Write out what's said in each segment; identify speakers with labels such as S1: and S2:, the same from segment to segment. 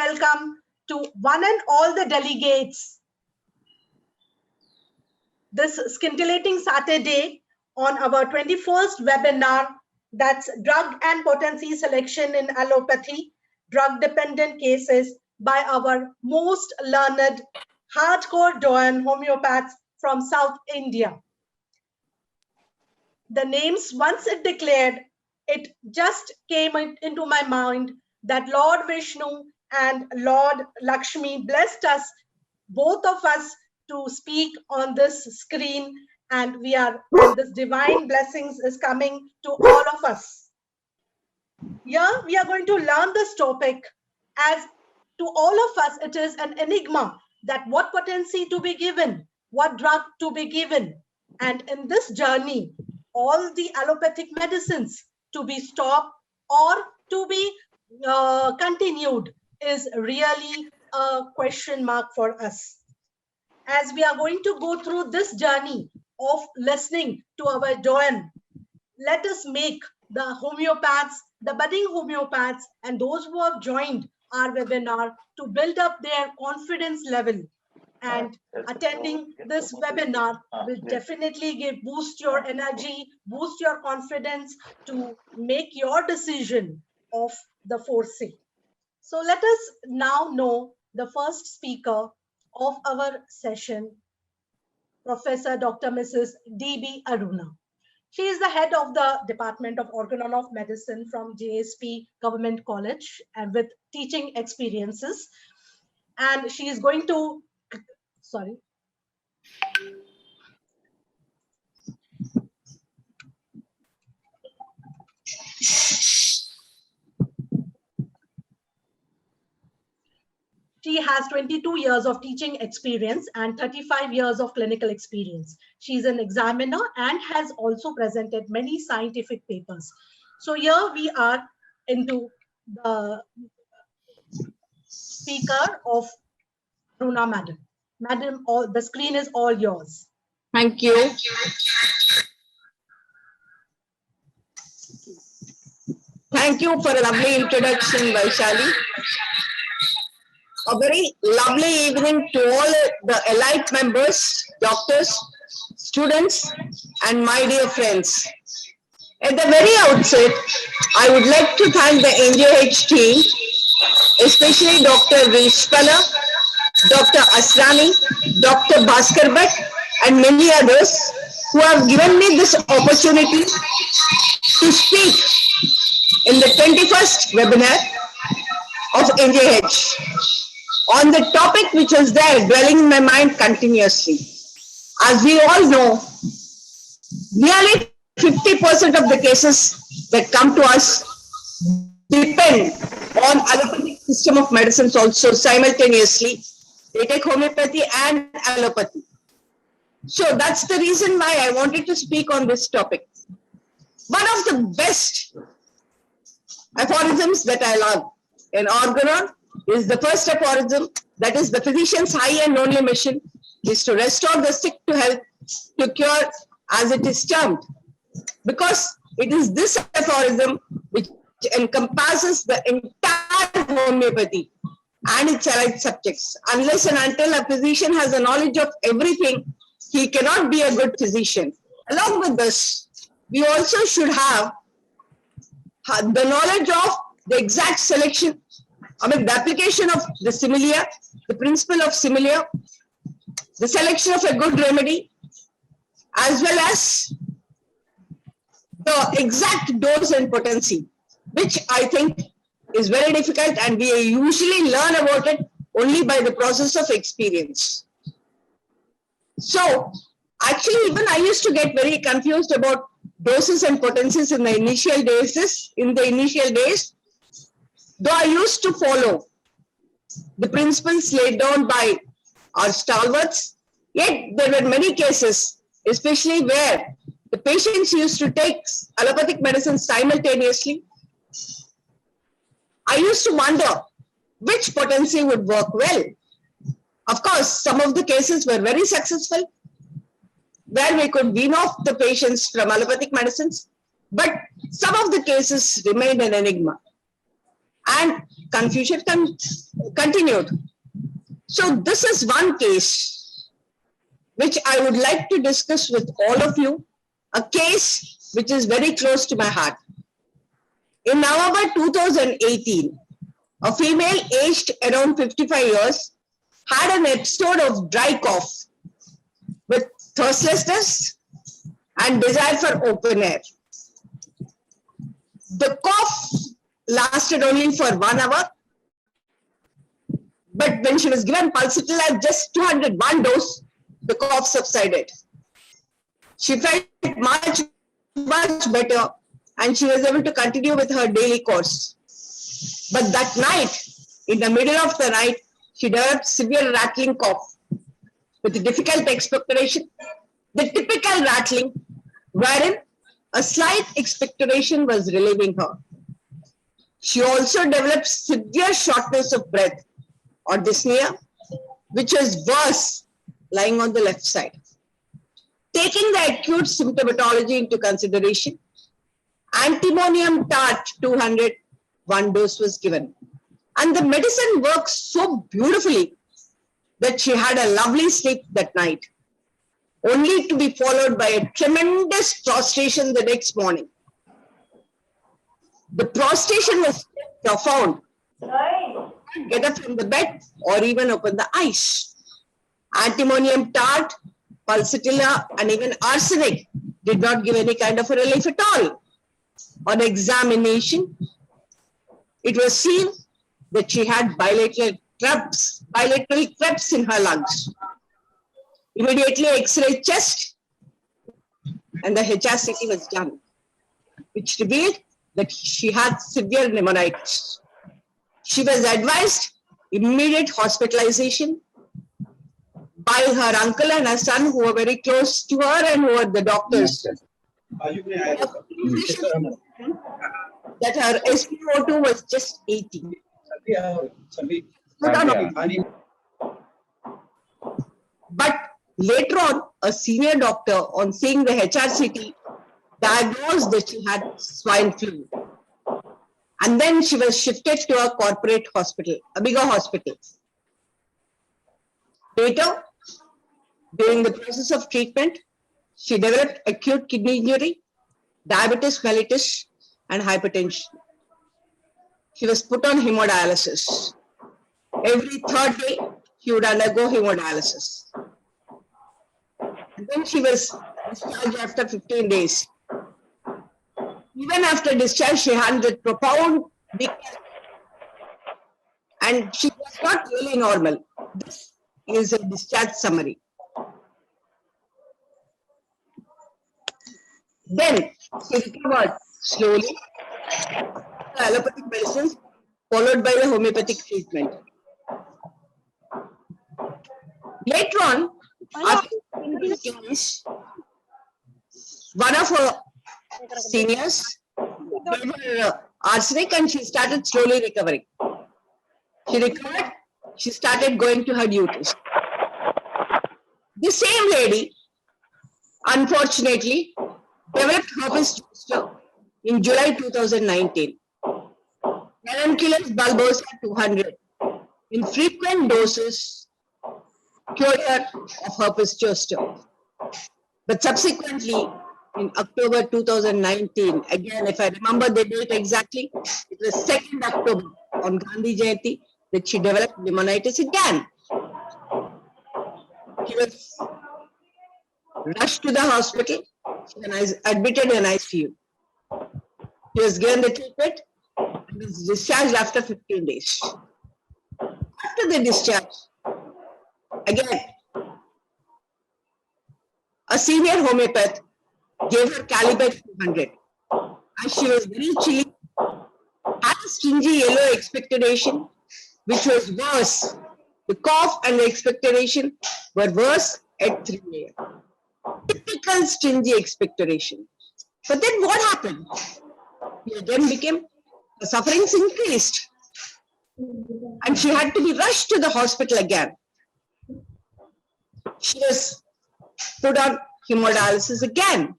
S1: welcome to one and all the delegates this scintillating Saturday on our 21st webinar, that's Drug and Potency Selection in Allopathy, Drug-Dependent Cases, by our most learned, hardcore doyen homeopaths from South India. The names, once it declared, it just came into my mind that Lord Vishnu and Lord Lakshmi blessed us, both of us, to speak on this screen, and this divine blessings is coming to all of us. Here we are going to learn this topic, as to all of us it is an enigma that what potency to be given, what drug to be given, and in this journey all the allopathic medicines to be stopped or to be continued is really a question mark for us. As we are going to go through this journey of listening to our doyen, let us make the homeopaths, the budding homeopaths, and those who have joined our webinar to build up their confidence level. And attending this webinar will definitely boost your energy, boost your confidence to make your decision of the foresee. So let us now know the first speaker of our session, Professor Dr. Mrs. D.B. Aruna. She is the head of the Department of Organon of Medicine from JSP Government College and with teaching experiences. And she is going to, sorry. She has 22 years of teaching experience and 35 years of clinical experience. She is an examiner and has also presented many scientific papers. So here we are into the speaker of Aruna Madam. Madam, the screen is all yours.
S2: Thank you. Thank you for a lovely introduction, Vaishali. A very lovely evening to all the elite members, doctors, students, and my dear friends. At the very outset, I would like to thank the NJH team, especially Dr. Rishpala, Dr. Asrani, Dr. Bhaskar Bhatt, and many others who have given me this opportunity to speak in the 21st webinar of NJH on the topic which was there dwelling in my mind continuously. As we all know, nearly 50% of the cases that come to us depend on allopathic system of medicines also simultaneously. They take homeopathy and allopathy. So that's the reason why I wanted to speak on this topic. One of the best aphorisms that I love in Organon is the first aphorism, that is the physician's high and only mission is to restore the sick to health, to cure, as it is termed. Because it is this aphorism which encompasses the entire homeopathy and its allied subjects. Unless and until a physician has a knowledge of everything, he cannot be a good physician. Along with this, we also should have the knowledge of the exact selection, the application of the similia, the principle of similia, the selection of a good remedy, as well as the exact dose and potency, which I think is very difficult, and we usually learn about it only by the process of experience. So actually, even I used to get very confused about doses and potencies in the initial days, though I used to follow the principles laid down by our stalwarts, yet there were many cases, especially where the patients used to take allopathic medicine simultaneously. I used to wonder which potency would work well. Of course, some of the cases were very successful, where we could wean off the patients from allopathic medicines, but some of the cases remained an enigma. And confusion continued. So this is one case which I would like to discuss with all of you, a case which is very close to my heart. In November 2018, a female aged around 55 years had an episode of dry cough with thirstlessness and desire for open air. The cough lasted only for 1 hour, but when she was given Pulsatilla just 201 dose, the cough subsided. She felt much better and she was able to continue with her daily course. But that night, in the middle of the night, she developed severe rattling cough with difficult expectoration, the typical rattling, wherein a slight expectoration was relieving her. She also developed severe shortness of breath or dyspnea, which was worse lying on the left side. Taking the acute symptomatology into consideration, antimonium tart 200 1 dose was given. And the medicine worked so beautifully that she had a lovely sleep that night, only to be followed by a tremendous prostration the next morning. The prostration was profound. Get up from the bed or even open the eyes. Antimonium tart, Pulsatilla, and even arsenic did not give any kind of a relief at all. On examination, it was seen that she had bilateral crepes in her lungs. Immediately X-ray chest and the HRCT was done, which revealed that she had severe pneumonitis. She was advised immediate hospitalization by her uncle and her son, who were very close to her and who were the doctors. That her SpO2 was just 80. But later on, a senior doctor, on seeing the HRCT, diagnosed that she had swine flu. And then she was shifted to a corporate hospital, a bigger hospital. Later, during the process of treatment, she developed acute kidney injury, diabetes mellitus, and hypertension. She was put on hemodialysis. Every third day, she would undergo hemodialysis. And then she was discharged after 15 days. Even after discharge, she had that profound weakness and she was not really normal. This is a discharge summary. Then she recovered slowly, the allopathic medicines followed by the homeopathic treatment. Later on, after one of her seniors gave her arsenic and she started slowly recovering. She recovered, she started going to her duties. The same lady, unfortunately, developed herpes zoster in July 2019. Ranunculus bulbosa 200 in frequent doses cured her of herpes zoster. But subsequently, in October 2019, again, if I remember the date exactly, it was 2nd October on Gandhi Jayanti that she developed pneumonitis again. She was rushed to the hospital. She was admitted in ICU. She was given the treatment and was discharged after 15 days. After the discharge, again, a senior homeopath gave her Calibet 200. As she was very chilly, had a stingy yellow expectoration, which was worse. The cough and the expectoration were worse at 3 a.m. Typical stingy expectoration. But then what happened? She again became, her sufferings increased. And she had to be rushed to the hospital again. She was put on hemodialysis again.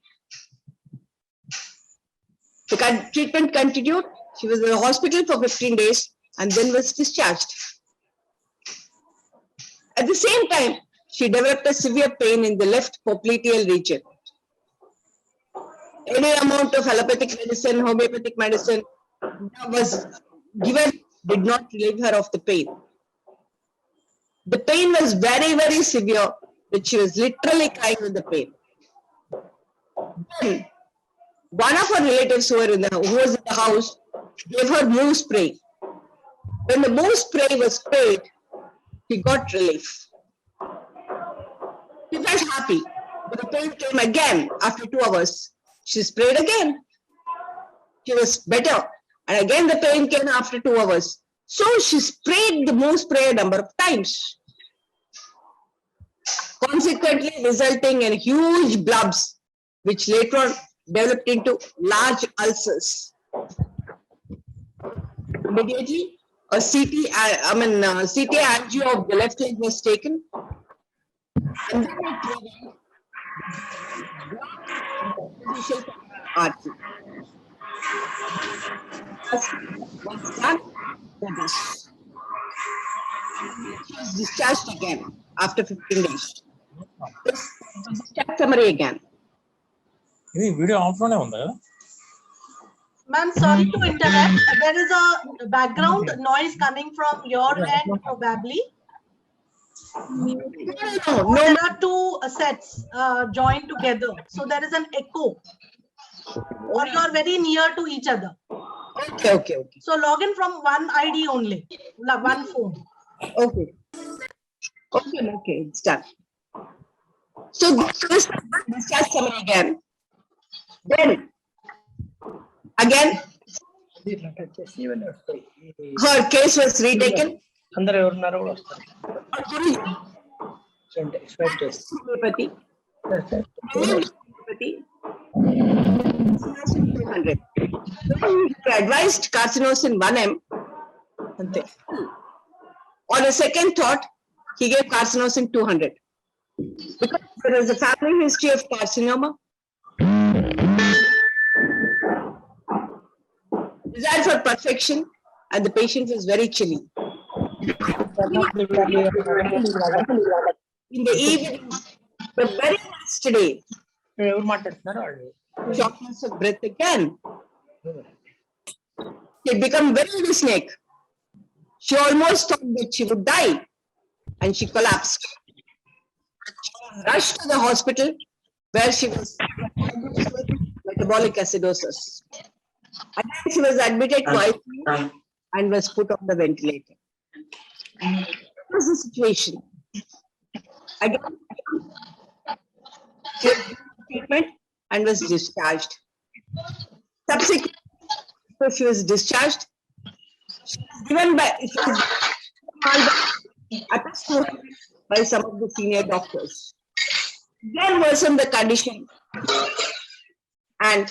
S2: The treatment continued. She was in the hospital for 15 days and then was discharged. At the same time, she developed a severe pain in the left popliteal region. Any amount of allopathic medicine, homeopathic medicine was given did not relieve her of the pain. The pain was very, very severe, that she was literally crying with the pain. Then, one of her relatives who was in the house gave her mousse spray. When the mousse spray was sprayed, she got relief. She felt happy, but the pain came again after 2 hours. She sprayed again. She was better. And again the pain came after 2 hours. So she sprayed the mousse spray a number of times, consequently resulting in huge blobs, which later on developed into large ulcers. Immediately, a CT angio of the left leg was taken, and then it revealed artery. Was done for this. She was discharged again after 15 days. This is the discharge summary again.
S3: ఇది video of లోనే ఉంది కదా?
S1: Ma'am, sorry to interrupt. There is a background noise coming from your end, probably.
S2: No.
S1: There are two sets joined together, so there is an echo, or you are very near to each other.
S2: Okay.
S1: So log in from one ID only, one phone.
S2: Okay, it's done. So this is discharge summary again. Then again, her case was retaken.
S4: అందరూ ఎవరున్నారో కూడా వస్తారు.
S2: Homeopathy. 200. He advised carcinosin 1M. On a second thought, he gave carcinosin 200. Because there is a family history of carcinoma, desire for perfection, and the patient is very chilly. In the evening, the very next day,
S4: ఎవరు మాట్లాడుతున్నారు వాళ్ళు?
S2: shortness of breath again. She had become very weak. She almost thought that she would die, and she collapsed. Rushed to the hospital, where she was metabolic acidosis. Again, she was admitted to ICU and was put on the ventilator. What was the situation? Again, she had treatment and was discharged. Subsequently, so she was discharged. She was given attached to her by some of the senior doctors. Then worsened the condition, and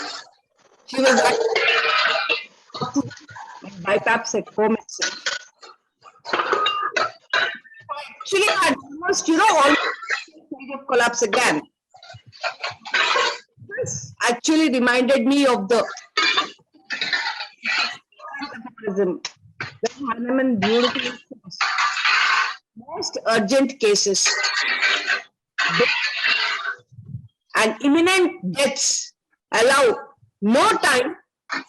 S2: she was BiPAPs at home itself. Actually, had almost, almost of collapse again. This actually reminded me of the Hahnemann beautifully says, most urgent cases and imminent deaths allow no time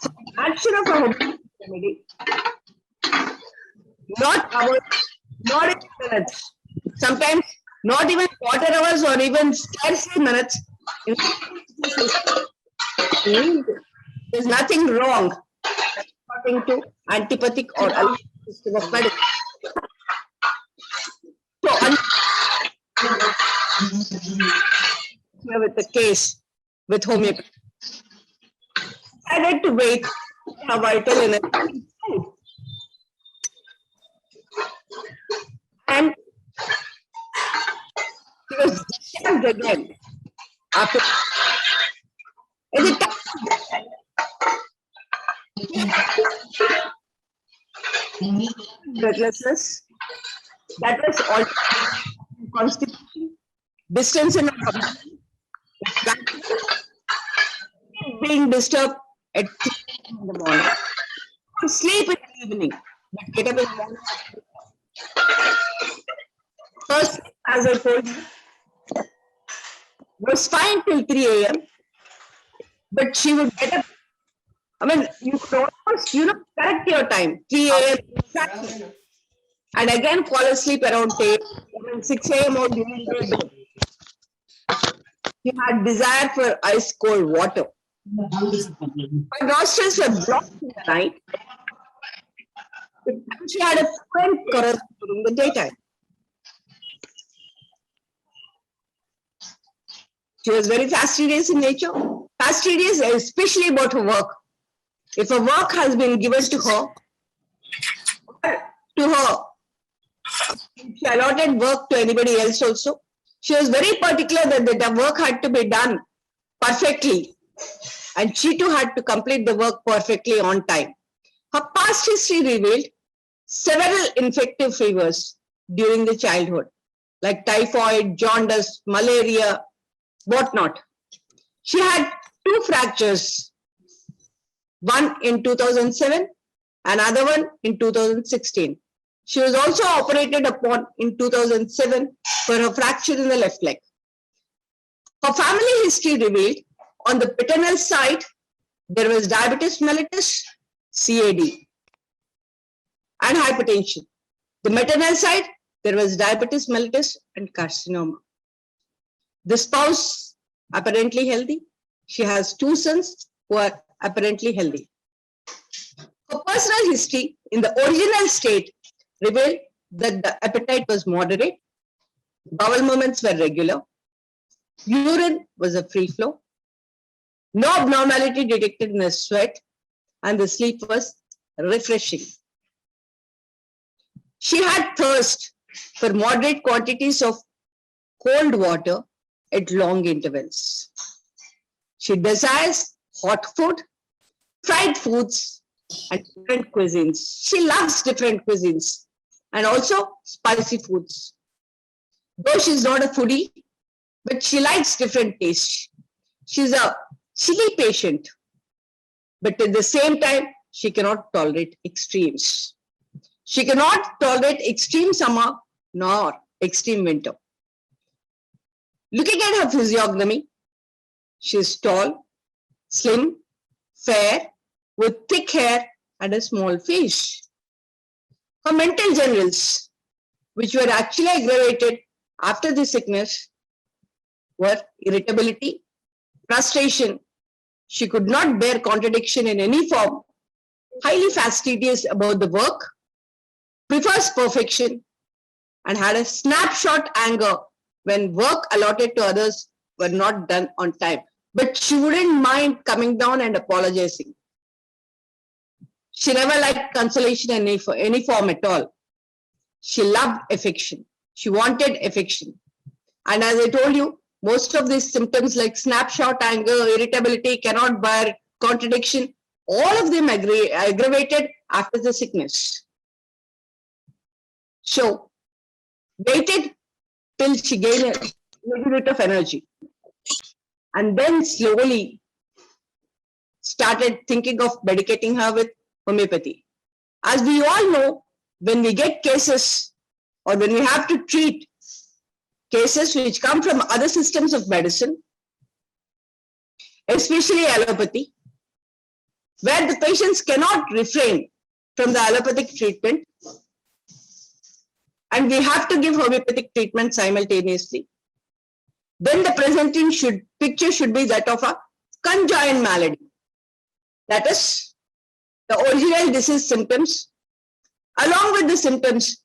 S2: for action of a remedy, not hours, not even minutes, sometimes not even quarter hours or even scarcely minutes. There's nothing wrong according to antipathic or allopathic system of medicine. So, here with the case with homeopathy, I had to wait a vital energy. And he was discharged again after breathlessness, that was all constipation, distance in being disturbed at 3 in the morning, sleep in the evening, but get up in the morning. So First, as I told you, was fine till 3 a.m. But she would get up. I mean, you could almost, correct your time, 3 a.m. exactly. And again fall asleep around 6 a.m. or during the day. She had desire for ice cold water. Her nostrils were blocked in the night. And she had a frequent chorus during the daytime. She was very fastidious in nature. Fastidious, especially about her work. If a work has been given to her, she allotted work to anybody else also. She was very particular that the work had to be done perfectly. And she too had to complete the work perfectly on time. Her past history revealed several infective fevers during the childhood, like typhoid, jaundice, malaria, whatnot. She had 2 fractures, one in 2007, another one in 2016. She was also operated upon in 2007 for her fracture in the left leg. Her family history revealed on the paternal side, there was diabetes mellitus, CAD, and hypertension. The maternal side, there was diabetes mellitus and carcinoma. The spouse apparently healthy. She has 2 sons who are apparently healthy. Her personal history in the original state revealed that the appetite was moderate, bowel movements were regular, urine was a free flow, no abnormality detected in the sweat, and the sleep was refreshing. She had thirst for moderate quantities of cold water at long intervals. She desires hot food, fried foods, and different cuisines. She loves different cuisines and also spicy foods. Though she's not a foodie, but she likes different tastes. She's a chili patient, but at the same time, she cannot tolerate extremes. She cannot tolerate extreme summer nor extreme winter. Looking at her physiognomy, she is tall, slim, fair, with thick hair and a small face. Her mental generals, which were actually aggravated after the sickness, were irritability, frustration. She could not bear contradiction in any form, highly fastidious about the work, prefers perfection, and had a snapshot anger when work allotted to others were not done on time. But she wouldn't mind coming down and apologizing. She never liked consolation in any form at all. She loved affection. She wanted affection. And as I told you, most of these symptoms like snapshot anger, irritability, cannot bear contradiction, all of them aggravated after the sickness. So, waited till she gained a little bit of energy. And then slowly started thinking of medicating her with homeopathy. As we all know, when we get cases or when we have to treat cases which come from other systems of medicine, especially allopathy, where the patients cannot refrain from the allopathic treatment, and we have to give homeopathic treatment simultaneously, then the presenting picture should be that of a conjoined malady. That is, the original disease symptoms, along with the symptoms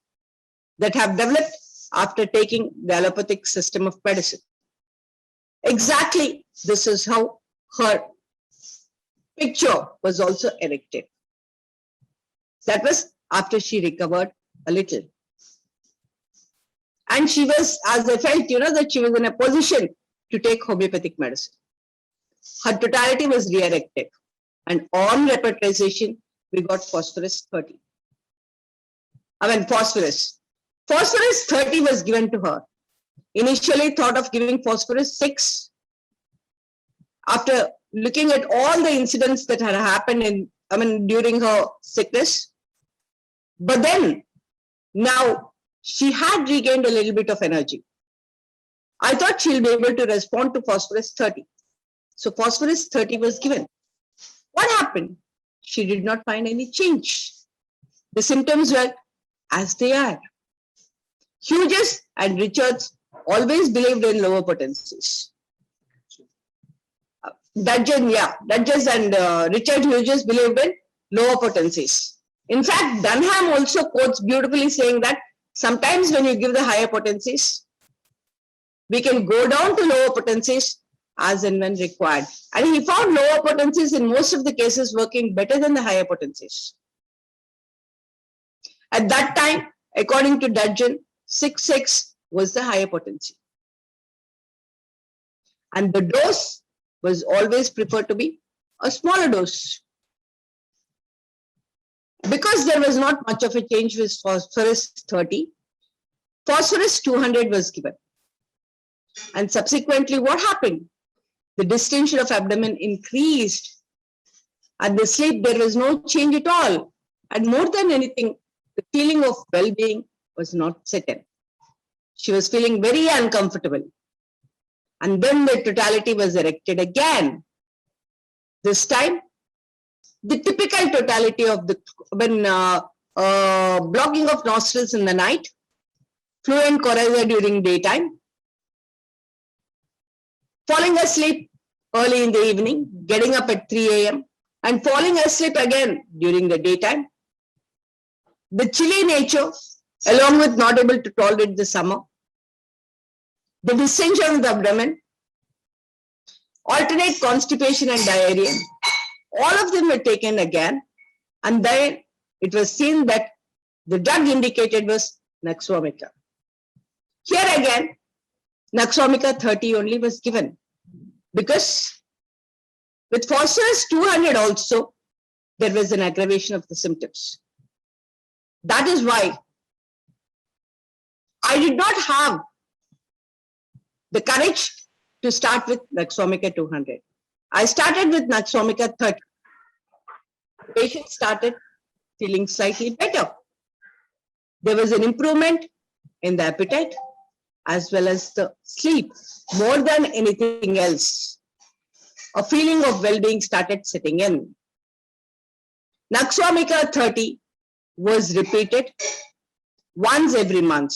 S2: that have developed after taking the allopathic system of medicine. Exactly, this is how her picture was also erected. That was after she recovered a little. And she was, as I felt, that she was in a position to take homeopathic medicine. Her totality was re-erected. And on repetization, we got phosphorus 30. Phosphorus. Phosphorus 30 was given to her. Initially thought of giving phosphorus 6. After looking at all the incidents that had happened during her sickness. But then, now she had regained a little bit of energy. I thought she'll be able to respond to phosphorus 30. So phosphorus 30 was given. What happened? She did not find any change. The symptoms were as they are. Hughes and Richards always believed in lower potencies. Dudgeon and Richard Hughes believed in lower potencies. In fact, Dunham also quotes beautifully saying that sometimes when you give the higher potencies, we can go down to lower potencies as and when required. And he found lower potencies in most of the cases working better than the higher potencies. At that time, according to Dudgeon, 6.6 was the higher potency. And the dose was always preferred to be a smaller dose. Because there was not much of a change with phosphorus 30, phosphorus 200 was given. And subsequently, what happened? The distension of abdomen increased. At the sleep, there was no change at all. And more than anything, the feeling of well-being was not set in. She was feeling very uncomfortable. And then the totality was erected again. This time, the typical totality of the blocking of nostrils in the night, fluent coryza during daytime, falling asleep early in the evening, getting up at 3 a.m. and falling asleep again during the daytime. The chilly nature, along with not able to tolerate the summer, the distension of the abdomen, alternate constipation and diarrhea, all of them were taken again, and then it was seen that the drug indicated was Naxomica. Here again, Naxomica 30 only was given, because with phosphorus 200 also, there was an aggravation of the symptoms. That is why I did not have the courage to start with Naxomica 200. I started with Naxomica 30. The patient started feeling slightly better. There was an improvement in the appetite as well as the sleep. More than anything else, a feeling of well-being started setting in. Naxomica 30 was repeated once every month.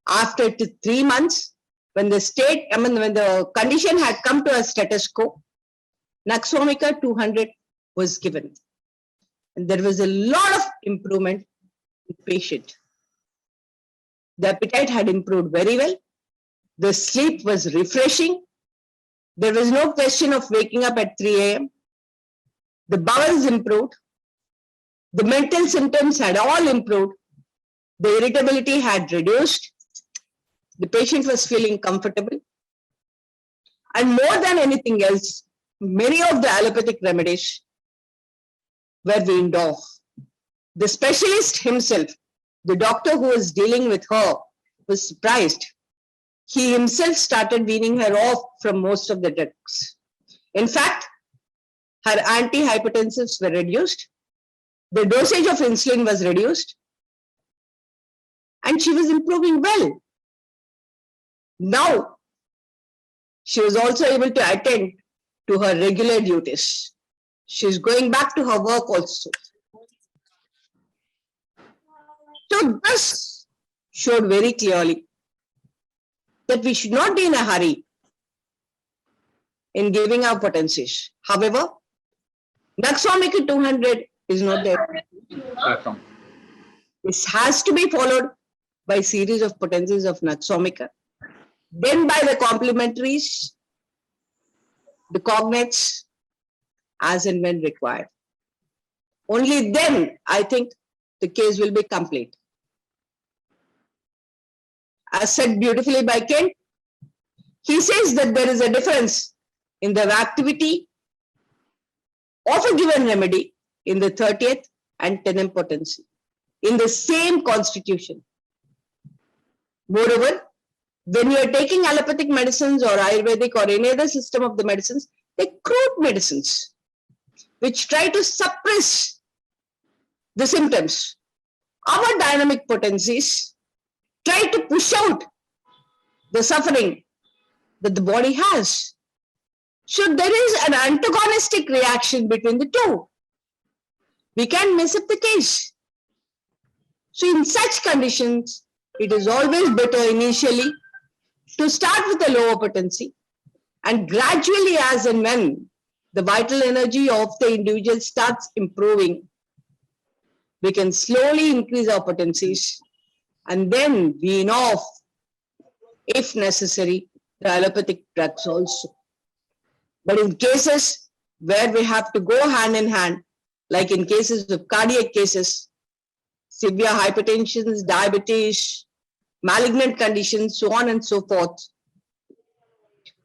S2: After 3 months, when the condition had come to a status quo, Naxomica 200 was given. And there was a lot of improvement in the patient. The appetite had improved very well. The sleep was refreshing. There was no question of waking up at 3 a.m. The bowels improved. The mental symptoms had all improved. The irritability had reduced. The patient was feeling comfortable. And more than anything else, many of the allopathic remedies were weaned off. The specialist himself, the doctor who was dealing with her, was surprised. He himself started weaning her off from most of the drugs. In fact, her antihypertensives were reduced. The dosage of insulin was reduced. And she was improving well. Now, she was also able to attend to her regular duties. She's going back to her work also. So this showed very clearly that we should not be in a hurry in giving our potencies. However, Naxomica 200 is not there. This has to be followed by series of potencies of Naxomica, then by the complementaries, the cognates, as and when required. Only then, I think, the case will be complete. As said beautifully by Kent, he says that there is a difference in the activity of a given remedy in the 30th and 10th potency in the same constitution. Moreover, when you are taking allopathic medicines or Ayurvedic or any other system of the medicines, they're crude medicines which try to suppress the symptoms. our dynamic potencies try to push out the suffering that the body has. So there is an antagonistic reaction between the two. We can mess up the case. So in such conditions, it is always better initially to start with a lower potency and gradually, as and when the vital energy of the individual starts improving, we can slowly increase our potencies and then wean off, if necessary, the allopathic drugs also. But in cases where we have to go hand in hand, like in cases of cardiac cases, severe hypertension, diabetes, malignant conditions, so on and so forth,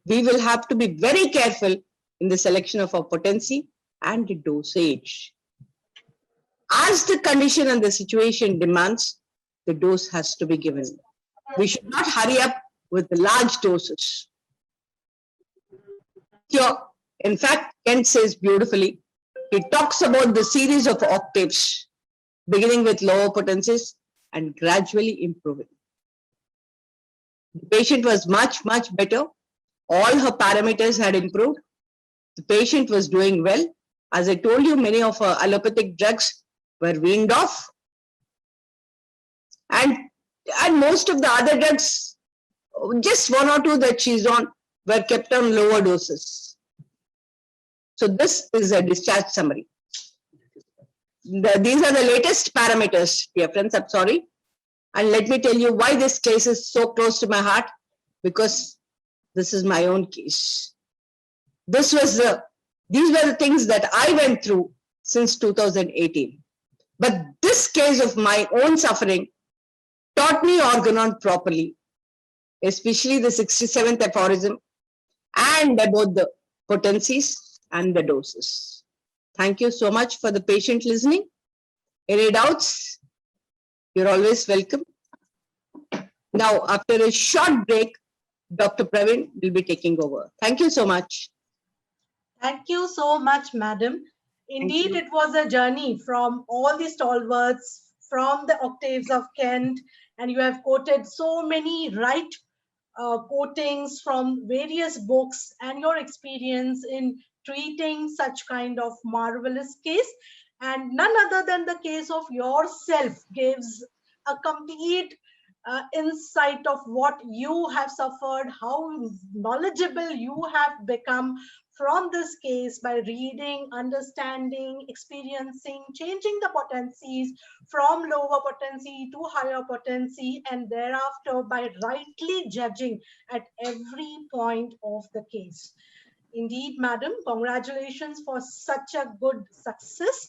S2: we will have to be very careful in the selection of our potency and the dosage. As the condition and the situation demands, the dose has to be given. We should not hurry up with the large doses. Here, in fact, Kent says beautifully, he talks about the series of octaves, beginning with lower potencies and gradually improving. The patient was much, much better. All her parameters had improved. The patient was doing well. As I told you, many of her allopathic drugs were weaned off. And most of the other drugs, just one or two that she's on, were kept on lower doses. So this is a discharge summary. These are the latest parameters, dear friends, I'm sorry. And let me tell you why this case is so close to my heart, because this is my own case. These were the things that I went through since 2018. But this case of my own suffering taught me Organon properly, especially the 67th aphorism and about the potencies and the doses. Thank you so much for the patient listening. Any doubts? You're always welcome. Now, after a short break, Dr. Praveen will be taking over. Thank you so much.
S1: Thank you so much, madam. Indeed,
S2: you.
S1: it was a journey from all the stalwarts, from the octaves of Kent, and you have quoted so many right quotings from various books and your experience in treating such kind of marvelous case. And none other than the case of yourself gives a complete insight of what you have suffered, how knowledgeable you have become from this case by reading, understanding, experiencing, changing the potencies from lower potency to higher potency, and thereafter by rightly judging at every point of the case. Indeed, madam, congratulations for such a good success.